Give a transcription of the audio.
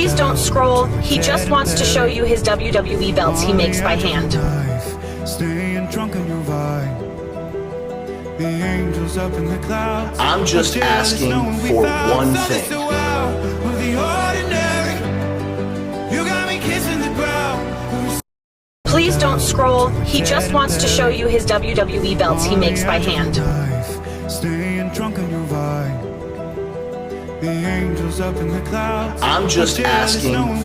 Please don't scroll. He just wants to show you his WWE belts he makes by hand. Staying drunk on your vibe. The angels up in the clouds. I'm just asking for one thing. Please don't scroll. He just wants to show you his WWE belts he makes by hand. Staying drunk on your vibe. The angels up in the clouds. I'm just asking